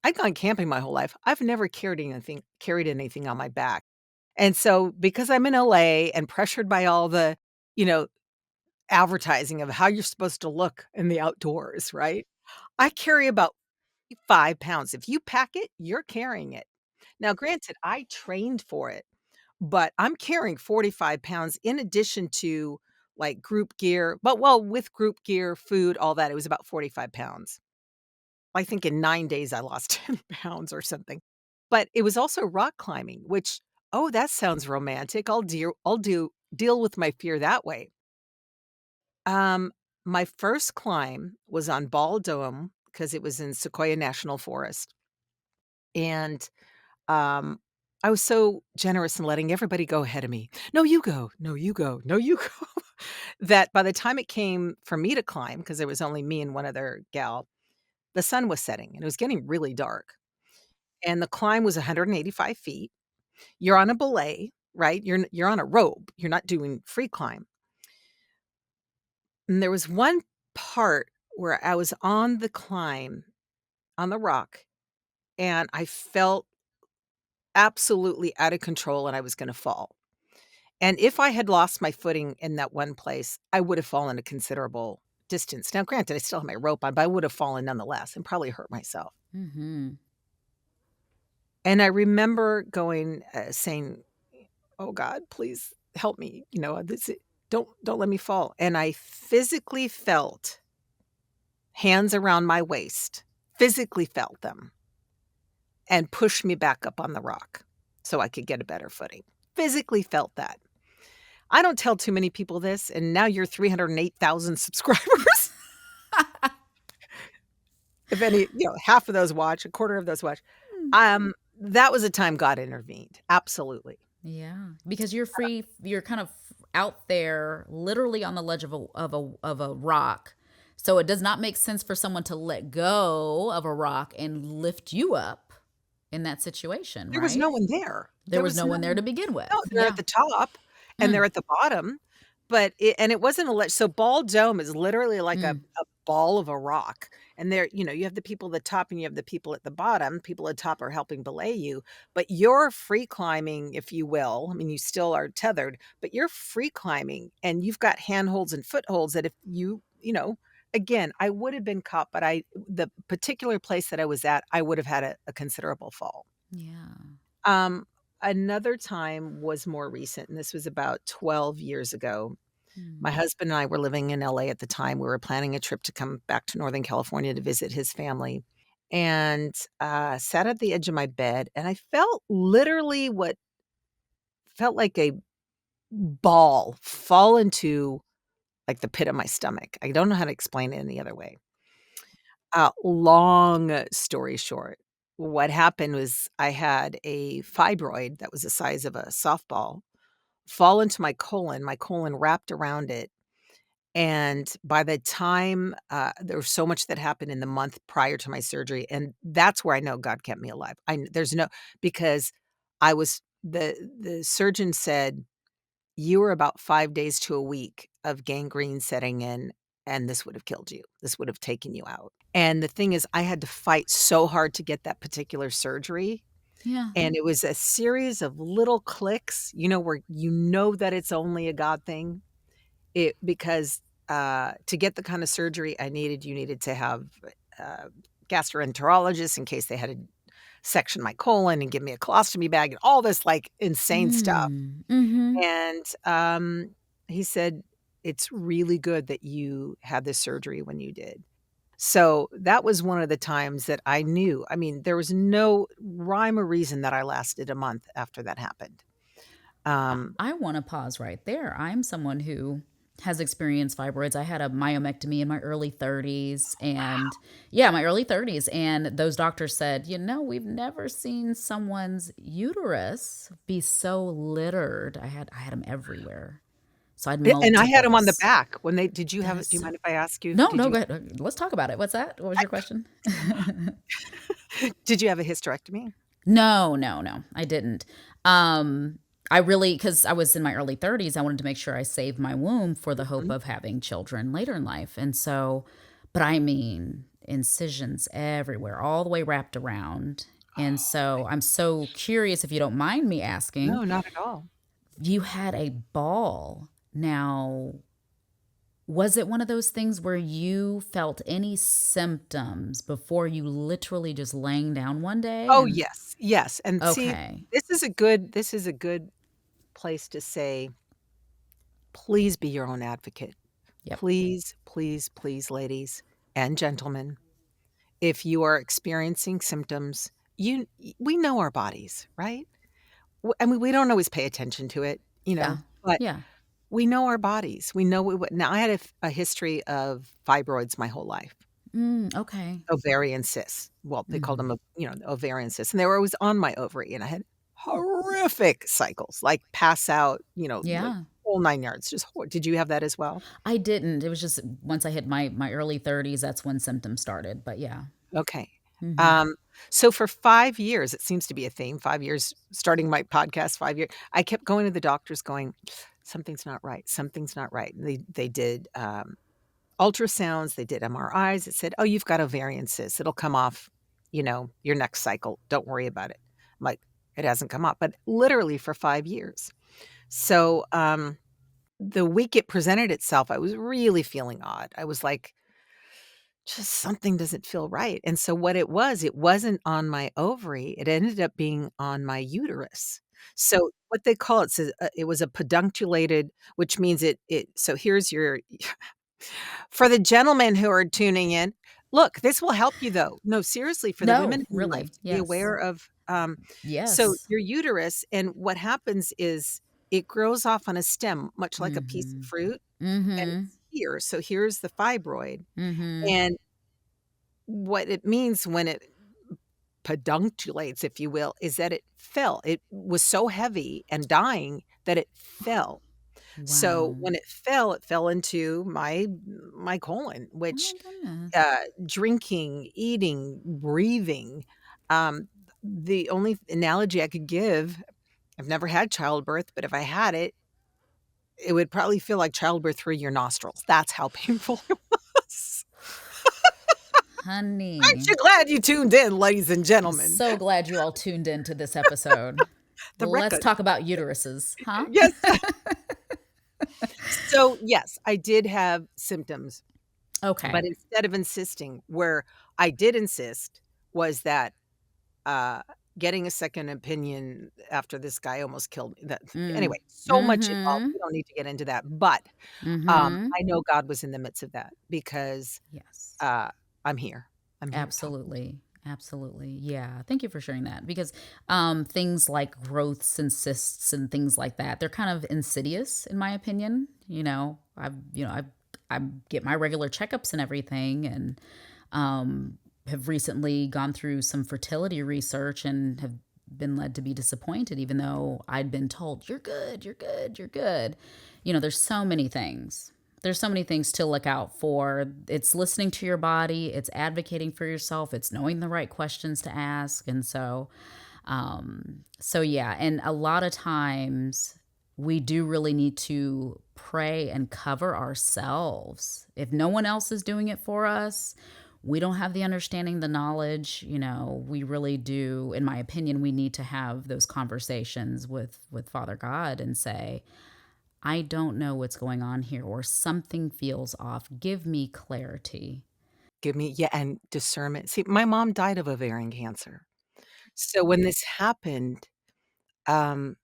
Speaker 2: I've gone camping my whole life. I've never carried anything on my back. And so because I'm in LA and pressured by all the, you know, advertising of how you're supposed to look in the outdoors, right? I carry about 5 pounds. If you pack it, you're carrying it. Now, granted, I trained for it, but I'm carrying 45 pounds in addition to, like, group gear, but well, with group gear, food, all that, it was about 45 pounds. I think in 9 days, I lost 10 pounds or something. But it was also rock climbing, which, oh, that sounds romantic. I'll deal with my fear that way. Um, my first climb was on Ball Dome because it was in Sequoia National Forest, and, um, I was so generous in letting everybody go ahead of me. "No, you go. No, you go. No, you go." That by the time it came for me to climb, because there was only me and one other gal, the sun was setting, and it was getting really dark, and the climb was 185 feet. You're on a belay, right? You're on a rope. You're not doing free climb. And there was one part where I was on the climb, on the rock, and I felt absolutely out of control and I was gonna fall. And if I had lost my footing in that one place, I would have fallen a considerable distance. Now, granted, I still have my rope on, but I would have fallen nonetheless and probably hurt myself.
Speaker 1: Mhm.
Speaker 2: And I remember saying, "Oh God, please help me, don't let me fall." And I physically felt hands around my waist, physically felt them, and pushed me back up on the rock so I could get a better footing. Physically felt that. I don't tell too many people this, and now you're 308,000 subscribers. If any, half of those watch, a quarter of those watch.
Speaker 1: Mm.
Speaker 2: That was a time God intervened. Absolutely.
Speaker 1: Yeah, because you're free, you're kind of out there literally on the ledge of a rock. So it does not make sense for someone to let go of a rock and lift you up in that situation,
Speaker 2: There was no
Speaker 1: right?
Speaker 2: one there.
Speaker 1: There
Speaker 2: There
Speaker 1: was
Speaker 2: was
Speaker 1: no
Speaker 2: no
Speaker 1: one there to begin with.
Speaker 2: No, they're at
Speaker 1: Yeah.
Speaker 2: the top and
Speaker 1: Mm,
Speaker 2: they're at the bottom, but it wasn't a so Ball Dome is literally like a
Speaker 1: mm.
Speaker 2: ball of a rock, and there you have the people at the top and you have the people at the bottom. People at the top are helping belay you, but you're free climbing, if you will. I mean, you still are tethered, but you're free climbing, and you've got handholds and footholds that if again, I would have been caught, but the particular place that I was at, I would have had a considerable fall.
Speaker 1: Yeah.
Speaker 2: Um, Another time was more recent, and this was about 12 years ago.
Speaker 1: Mm.
Speaker 2: My husband and I were living in LA at the time. We were planning a trip to come back to Northern California to visit his family, and, sat at the edge of my bed, and I felt literally what felt like a ball fall into, like, the pit of my stomach. I don't know how to explain it any other way. Long story short, what happened was I had a fibroid that was the size of a softball fall into my colon wrapped around it, and by the time, there was so much that happened in the month prior to my surgery, and that's where I know God kept me alive. I kn there's no because I was the surgeon said, "You were about 5 days to a week of gangrene setting in, and this would have killed you. This would have taken you out." And the thing is, I had to fight so hard to get that particular surgery,
Speaker 1: Yeah.
Speaker 2: and it was a series of little clicks, where that it's only a God thing. Because, to get the kind of surgery I needed, you needed to have, uh, gastroenterologists in case they had section my colon and give me a colostomy bag and all this, like, insane stuff.
Speaker 1: Mhm.
Speaker 2: And, he said, "It's really good that you had this surgery when you did." So, that was one of the times that I knew. I mean, there was no rhyme or reason that I lasted a month after that happened. Um
Speaker 1: I wanna pause right there. I'm someone who has experienced fibroids. I had a myomectomy in my early 30s, and yeah, my early 30s, and those doctors said, "We've never seen someone's uterus be so littered." I had them everywhere. So I had
Speaker 2: And I had them on the
Speaker 1: multiples.
Speaker 2: back when they did you
Speaker 1: That
Speaker 2: have
Speaker 1: is
Speaker 2: it do you
Speaker 1: so
Speaker 2: mind if I ask you,
Speaker 1: No,
Speaker 2: did
Speaker 1: no,
Speaker 2: you
Speaker 1: go ahead. Let's talk about it. What's that? What was your question?
Speaker 2: did you have a hysterectomy?
Speaker 1: No, no, no, I didn't. Um, I really, because I was in my early 30s, I wanted to make sure I saved my womb for the hope
Speaker 2: Mhm.
Speaker 1: of having children later in life. And so, but I mean, incisions everywhere, all the way wrapped around. And
Speaker 2: Oh,
Speaker 1: so I'm so curious, if you don't mind me asking,
Speaker 2: no, not at all.
Speaker 1: you had a ball. Now, was it one of those things where you felt any symptoms before you literally just laying down one day
Speaker 2: Oh,
Speaker 1: and
Speaker 2: yes, yes, and see,
Speaker 1: okay.
Speaker 2: this is a good place to say, please be your own advocate.
Speaker 1: Yep.
Speaker 2: Please, please, please, ladies and gentlemen, if you are experiencing symptoms, we know our bodies, right? I mean, we don't always pay attention to it,
Speaker 1: Yeah.
Speaker 2: but
Speaker 1: Yeah.
Speaker 2: we know our bodies. We know now I had a history of fibroids my whole life.
Speaker 1: Okay.
Speaker 2: Ovarian cysts. Well, they called them,
Speaker 1: Mhm.
Speaker 2: ovarian cysts, and they were always on my ovary, and I had horrific cycles, like pass out, like
Speaker 1: Yeah.
Speaker 2: whole 9 yards, just did you have that as well?
Speaker 1: I didn't. It was just once I hit my early 30s, that's when symptoms started, but yeah.
Speaker 2: Okay.
Speaker 1: Mhm.
Speaker 2: Um, so for 5 years, it seems to be a theme, 5 years starting my podcast, 5 years, I kept going to the doctors going, "Something's not right, something's not right." And they did, ultrasounds, they did MRIs, it said, "Oh, you've got ovarian cysts, it'll come off, your next cycle, don't worry about it." I'm like, "It hasn't come up," but literally for 5 years. So, the week it presented itself, I was really feeling odd. I was like, "Just something doesn't feel right," and so what it wasn't on my ovary, it ended up being on my uterus. So, what they call it was a pedunculated, which means so here's your for the gentlemen who are tuning in, look, this will help you though. No, seriously, for the women
Speaker 1: No,
Speaker 2: in your life
Speaker 1: really.
Speaker 2: to be
Speaker 1: Yes.
Speaker 2: aware of, so
Speaker 1: Yes.
Speaker 2: your uterus and what happens is it grows off on a stem, much like a piece of
Speaker 1: Mhm.
Speaker 2: fruit, and
Speaker 1: Mhm.
Speaker 2: it's here. So here's the fibroid,
Speaker 1: Mhm.
Speaker 2: and what it means when it pedunculates, if you will, is that it fell. It was so heavy and dying that it fell. So
Speaker 1: Wow.
Speaker 2: when it fell into my colon,
Speaker 1: Oh
Speaker 2: which
Speaker 1: my goodness.
Speaker 2: drinking, eating, breathing. Um, the only analogy I could give, I've never had childbirth, but if I had it, it would probably feel like childbirth through your nostrils. That's how painful it was. Aren't
Speaker 1: Honey,
Speaker 2: you glad you tuned in, ladies and
Speaker 1: I'm
Speaker 2: gentlemen?
Speaker 1: so glad you all tuned into this episode.
Speaker 2: The
Speaker 1: Let's
Speaker 2: record.
Speaker 1: talk about uteruses, huh?
Speaker 2: Yes. So, yes, I did have symptoms, but
Speaker 1: Okay.
Speaker 2: instead of insisting, where I did insist was that uh, getting a second opinion after this guy almost killed me, that
Speaker 1: Mm.
Speaker 2: anyway, so much involved,
Speaker 1: Mhm.
Speaker 2: we don't need to get into that, but,
Speaker 1: Mhm.
Speaker 2: I know God was in the midst of that because,
Speaker 1: Yes.
Speaker 2: uh, I'm here. I'm here to talk.
Speaker 1: Absolutely. Absolutely. Yeah. Thank you for sharing that because things like growths and cysts and things like that, they're kind of insidious in my opinion. I get my regular checkups and everything and have recently gone through some fertility research and have been led to be disappointed even though I'd been told you're good, you're good, you're good. There's so many things. There's so many things to look out for. It's listening to your body, it's advocating for yourself, it's knowing the right questions to ask. And so yeah, and a lot of times we do really need to pray and cover ourselves. If no one else is doing it for us, we don't have the understanding, the knowledge, we really do, in my opinion, we need to have those conversations with Father God and say, I don't know what's going on here, or something feels off. Give me clarity.
Speaker 2: Give me, yeah, and discernment. See, my mom died of ovarian cancer. So when this happened, um,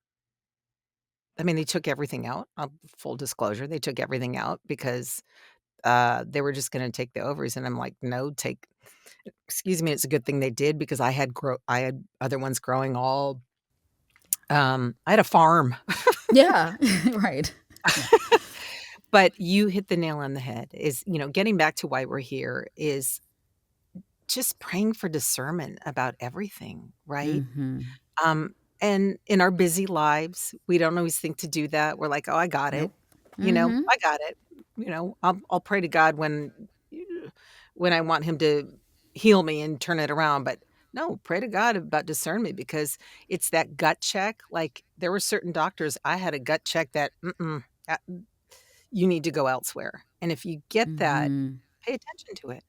Speaker 2: I mean, they took everything out, full disclosure, they took everything out because, they were just gonna take the ovaries, and I'm like, "No, take" excuse me, it's a good thing they did because I had other ones growing all I had a farm.
Speaker 1: Yeah. Right. Yeah.
Speaker 2: But you hit the nail on the head, is, getting back to why we're here is just praying for discernment about everything, right?
Speaker 1: Mhm.
Speaker 2: Um, and in our busy lives, we don't always think to do that. We're like, "Oh, I got it."
Speaker 1: Nope. Mhm.
Speaker 2: I got it. I'll pray to God when I want him to heal me and turn it around, but no, pray to God about discernment because it's that gut check. Like, there were certain doctors, I had a gut check that, "Mm-mm, uh, you need to go elsewhere." And if you get that,
Speaker 1: Mhm.
Speaker 2: pay attention to it,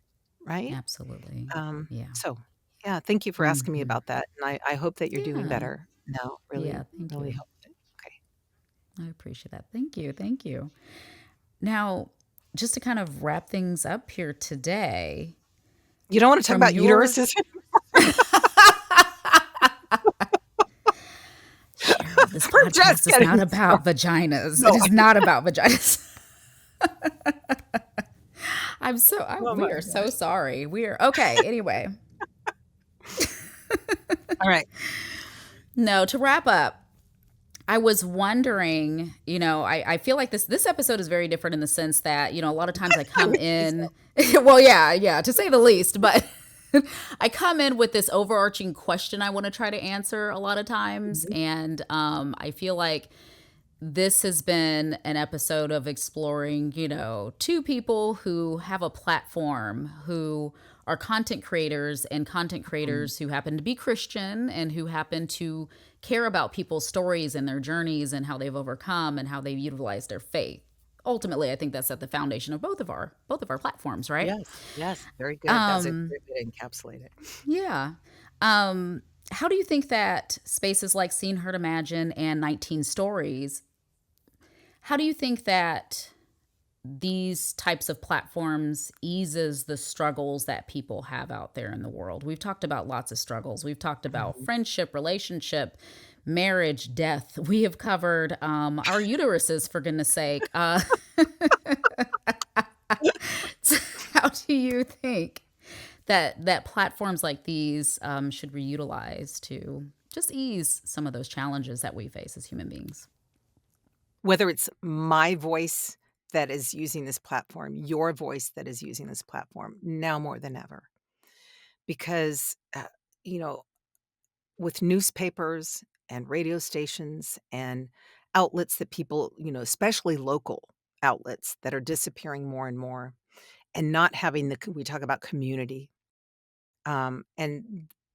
Speaker 2: right?
Speaker 1: Absolutely. Yeah.
Speaker 2: So, yeah, thank you for asking me
Speaker 1: Mhm.
Speaker 2: about that, and I hope that you're doing
Speaker 1: Yeah.
Speaker 2: better now. Really,
Speaker 1: Yeah, thank
Speaker 2: really
Speaker 1: you.
Speaker 2: hope that okay.
Speaker 1: I appreciate that. Thank you. Thank you. Now, just to kind of wrap things up here today,
Speaker 2: You don't wanna talk
Speaker 1: from
Speaker 2: about
Speaker 1: your
Speaker 2: uteruses?
Speaker 1: Cheryl, this
Speaker 2: We're just
Speaker 1: podcast is
Speaker 2: getting
Speaker 1: not
Speaker 2: started.
Speaker 1: about vaginas. It
Speaker 2: No.
Speaker 1: is not about vaginas.
Speaker 2: Oh
Speaker 1: We
Speaker 2: my
Speaker 1: are so
Speaker 2: gosh.
Speaker 1: sorry. We are okay. Anyway,
Speaker 2: Alright.
Speaker 1: no, to wrap up, I was wondering, I feel like this episode is very different in the sense that, a lot of times I
Speaker 2: I
Speaker 1: come
Speaker 2: would say so.
Speaker 1: in, well, yeah, to say the least, but I come in with this overarching question I want to try to answer a lot of times,
Speaker 2: Mhm.
Speaker 1: and I feel like this has been an episode of exploring, two people who have a platform, who are content creators and content
Speaker 2: Mhm.
Speaker 1: creators who happen to be Christian and who happen to care about people's stories and their journeys and how they've overcome and how they've utilized their faith. Ultimately, I think that's at the foundation of both of our platforms, right?
Speaker 2: Yes, yes, very good. That's a
Speaker 1: Um,
Speaker 2: great way to encapsulate it.
Speaker 1: yeah. Um, how do you think that spaces like Seen, Heard, Imagine and 19 Stories, how do you think that these types of platforms eases the struggles that people have out there in the world? We've talked about lots of struggles. We've talked about
Speaker 2: Mhm.
Speaker 1: friendship, relationship, marriage, death. We have covered our uteruses, for goodness sake. So how do you think that platforms like these should be utilized to just ease some of those challenges that we face as human beings?
Speaker 2: Whether it's my voice that is using this platform, your voice that is using this platform, now more than ever. Because, you know, with newspapers and radio stations and outlets that people, especially local outlets that are disappearing more and more and not having we talk about community. And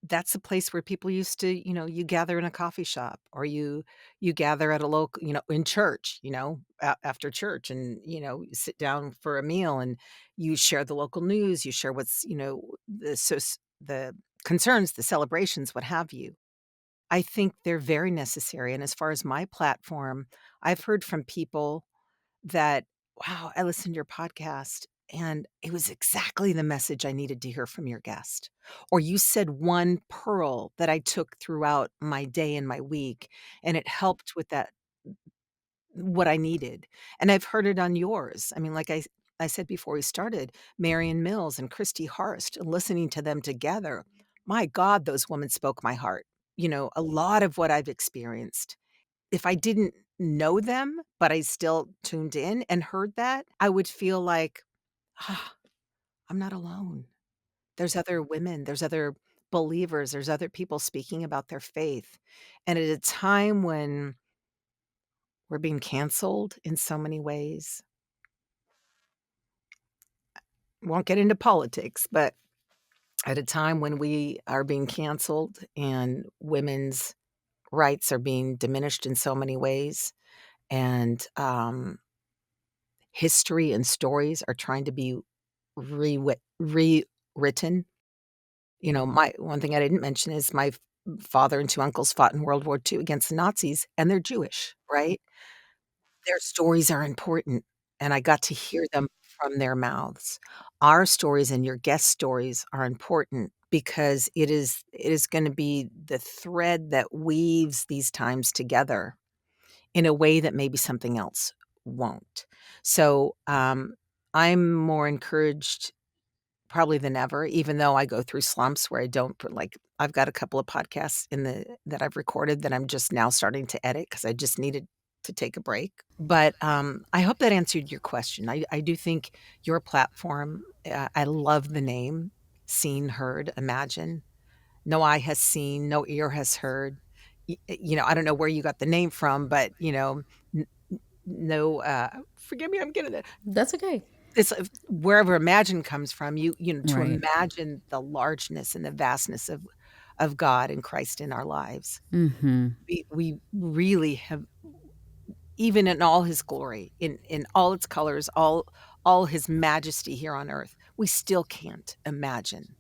Speaker 2: that's a place where people used to, you gather in a coffee shop or you gather at a local, in church, after church and, you sit down for a meal and you share the local news, you share what's, the concerns, the celebrations, what have you. I think they're very necessary. And as far as my platform, I've heard from people that, "Wow, I listened to your podcast, and it was exactly the message I needed to hear from your guest." Or you said one pearl that I took throughout my day and my week, and it helped with that what I needed. And I've heard it on yours. I mean, like I said before we started, Marion Mills and Christy Harst, and listening to them together, my God, those women spoke my heart. A lot of what I've experienced if I didn't know them, but I still tuned in and heard that, I would feel like, "Ah, I'm not alone. There's other women, there's other believers, there's other people speaking about their faith." And at a time when we're being canceled in so many ways, won't get into politics, but at a time when we are being canceled and women's rights are being diminished in so many ways, and, history and stories are trying to be rewritten. My one thing I didn't mention is my father and 2 uncles fought in World War II against the Nazis, and they're Jewish, right? Their stories are important, and I got to hear them from their mouths. Our stories and your guest stories are important because it is gonna be the thread that weaves these times together in a way that maybe something else won't. So, I'm more encouraged probably than ever, even though I go through slumps where I don't put like I've got a couple of podcasts in the that I've recorded that I'm just now starting to edit because I just needed to take a break. But, I hope that answered your question. I do think your platform, I love the name, Seen, Heard, Imagine. No eye has seen, no ear has heard. I don't know where you got the name from, but, n n no, forgive me, I'm getting it.
Speaker 1: That's okay.
Speaker 2: It's wherever imagine comes from, to
Speaker 1: Right.
Speaker 2: imagine the largeness and the vastness of God and Christ in our lives.
Speaker 1: Mm-hmm.
Speaker 2: We really have even in all his glory, in all its colors, all his majesty here on earth, we still can't imagine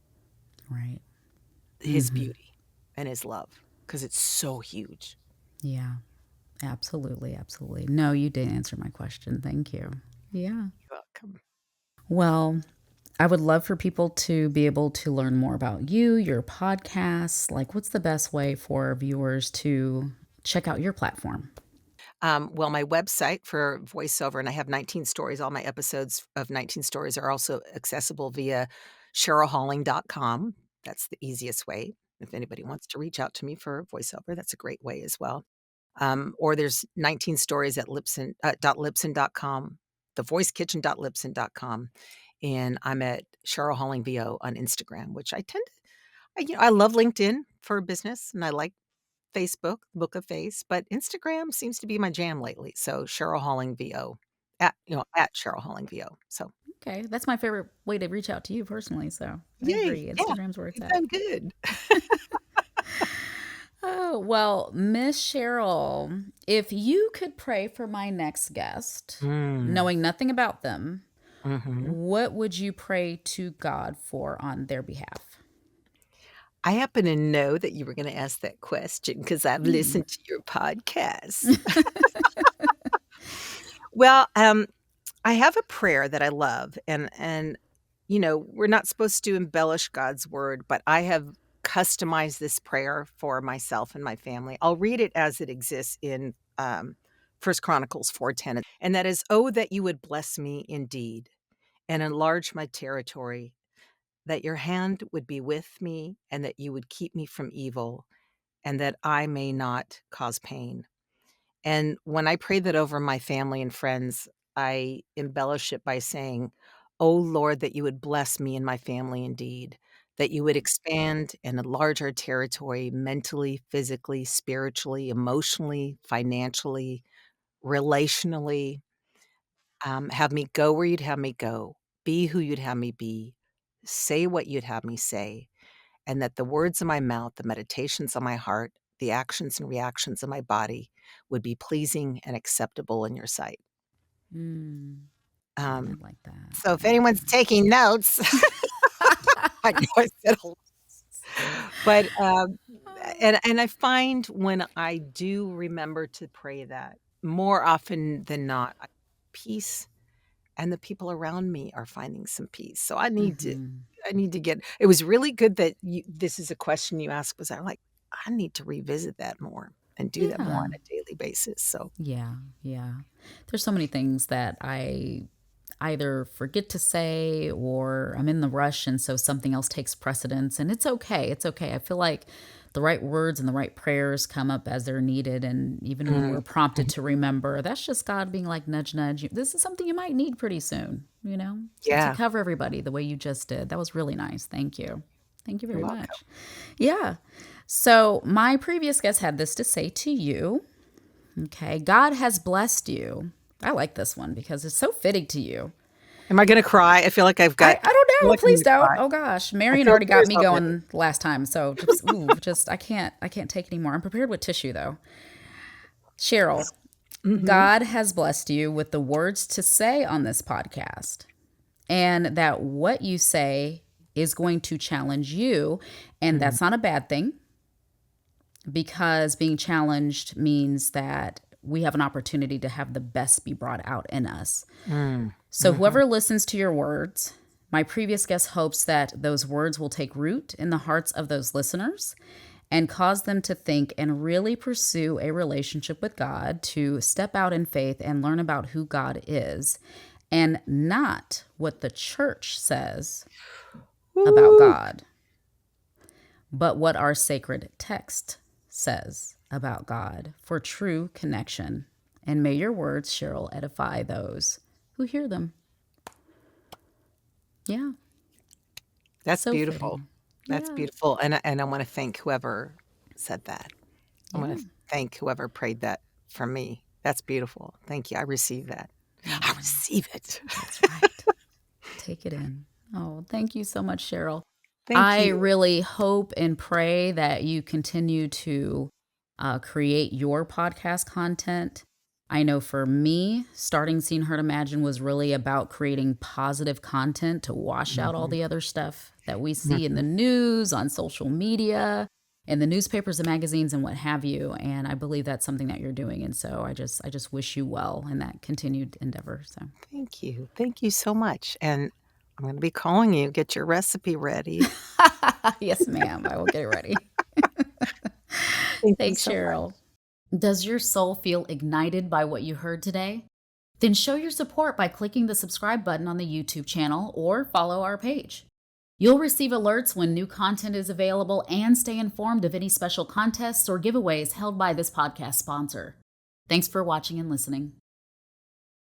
Speaker 1: Right.
Speaker 2: his
Speaker 1: Mm-hmm.
Speaker 2: beauty and his love because it's so huge.
Speaker 1: Yeah. Absolutely. Absolutely. No, you did answer my question. Thank you. Yeah.
Speaker 2: You're welcome.
Speaker 1: Well, I would love for people to be able to learn more about you, your podcasts. Like, what's the best way for viewers to check out your platform?
Speaker 2: Well, my website for voiceover, and I have 19 stories. All my episodes of 19 stories are also accessible via cherylholling.com. That's the easiest way. If anybody wants to reach out to me for voiceover, that's a great way as well. Or there's 19 stories at Libsyn.com, thevoicekitchen.libsyn.com. And I'm at Cheryl Holling VO on Instagram, which I tend to, I love LinkedIn for business and I like Facebook, Book of Face, but Instagram seems to be my jam lately. So Cheryl Holling VO at Cheryl Holling VO. So
Speaker 1: Okay. That's my favorite way to reach out to you personally. So I
Speaker 2: yay.
Speaker 1: agree.
Speaker 2: Yeah,
Speaker 1: Instagram's where it's
Speaker 2: you've
Speaker 1: at.
Speaker 2: done good.
Speaker 1: Oh, well, Miss Cheryl, if you could pray for my next guest,
Speaker 2: Mm,
Speaker 1: knowing nothing about them,
Speaker 2: mhm.
Speaker 1: what would you pray to God for on their behalf?
Speaker 2: I happen to know that you were gonna ask that question because 'cause I've
Speaker 1: Hmm.
Speaker 2: listened to your podcast. Well, I have a prayer that I love, and we're not supposed to embellish God's word, but I have customized this prayer for myself and my family. I'll read it as it exists in, 1 Chronicles 4:10, and that is, "Oh, that you would bless me indeed and enlarge my territory, that your hand would be with me, and that you would keep me from evil, and that I may not cause pain." And when I pray that over my family and friends, I embellish it by saying, "Oh Lord, that you would bless me and my family indeed, that you would expand and enlarge our territory mentally, physically, spiritually, emotionally, financially, relationally. Have me go where you'd have me go, be who you'd have me be, say what you'd have me say, and that the words of my mouth, the meditations of my heart, the actions and reactions of my body would be pleasing and acceptable in your sight."
Speaker 1: Mm, I
Speaker 2: Um,
Speaker 1: like that.
Speaker 2: so if
Speaker 1: I like
Speaker 2: anyone's taking notes, I know I said a lot, but, and I find when I do remember to pray that, more often than not, peace and the people around me are finding some peace. So
Speaker 1: Mm-hmm.
Speaker 2: I need to get it was really good that this is a question you asked was I'm like, I need to revisit that more and do that more
Speaker 1: Yeah.
Speaker 2: on a daily basis. So,
Speaker 1: Yeah. Yeah. There's so many things that I either forget to say or I'm in the rush. And so something else takes precedence. And it's okay. It's okay. I feel like the right words and the right prayers come up as they're needed. And even when
Speaker 2: mm,
Speaker 1: we're prompted
Speaker 2: mhm.
Speaker 1: to remember, that's just God being like, nudge, nudge. This is something you might need pretty soon, to
Speaker 2: Yeah,
Speaker 1: cover everybody the way you just did. That was really nice. Thank you. Thank you
Speaker 2: you're
Speaker 1: very
Speaker 2: welcome.
Speaker 1: much. Yeah. So my previous guest had this to say to you. Okay. God has blessed you. I like this one because it's so fitting to you.
Speaker 2: Am I gonna cry? I feel like
Speaker 1: I don't
Speaker 2: I feel
Speaker 1: know.
Speaker 2: like I'm
Speaker 1: Please
Speaker 2: gonna
Speaker 1: don't.
Speaker 2: cry.
Speaker 1: Oh gosh,
Speaker 2: I
Speaker 1: Marion
Speaker 2: feel
Speaker 1: already got
Speaker 2: tears
Speaker 1: me
Speaker 2: already.
Speaker 1: going last time. So just ooh, just I can't take anymore. I'm prepared with tissue though. Cheryl,
Speaker 2: Mhm,
Speaker 1: God has blessed you with the words to say on this podcast, and that what you say is going to challenge you, and
Speaker 2: mhm,
Speaker 1: that's not a bad thing because being challenged means that we have an opportunity to have the best be brought out in us.
Speaker 2: Mm.
Speaker 1: So
Speaker 2: Mhm.
Speaker 1: whoever listens to your words, my previous guest hopes that those words will take root in the hearts of those listeners and cause them to think and really pursue a relationship with God, to step out in faith and learn about who God is, and not what the church says about
Speaker 2: Woo!
Speaker 1: God, but what our sacred text says about God for true connection. And may your words, Cheryl, edify those who hear them. Yeah,
Speaker 2: That's
Speaker 1: so
Speaker 2: beautiful.
Speaker 1: fitting.
Speaker 2: That's
Speaker 1: Yeah,
Speaker 2: beautiful, and I wanna thank whoever said that. I wanna
Speaker 1: yeah,
Speaker 2: thank whoever prayed that for me. That's beautiful. Thank you. I receive that. I
Speaker 1: yeah,
Speaker 2: receive it.
Speaker 1: that's right. Take it in. Oh, thank you so much, Cheryl.
Speaker 2: Thank
Speaker 1: I
Speaker 2: you.
Speaker 1: really hope and pray that you continue to create your podcast content. I know for me, starting Seen, Heard, Imagined was really about creating positive content to wash out all
Speaker 2: Mhm,
Speaker 1: the other stuff that we see in the
Speaker 2: mhm.
Speaker 1: news, on social media, in the newspapers and magazines and what have you. And I believe that's something that you're doing. And so I just wish you well in that continued endeavor. So
Speaker 2: Thank you. Thank you so much, and I'm gonna be calling you, get your recipe ready.
Speaker 1: yes, ma'am. I will get it ready.
Speaker 2: Thank you
Speaker 1: Thanks,
Speaker 2: so much.
Speaker 1: Cheryl. Does your soul feel ignited by what you heard today? Then show your support by clicking the subscribe button on the YouTube channel or follow our page. You'll receive alerts when new content is available and stay informed of any special contests or giveaways held by this podcast sponsor. Thanks for watching and listening.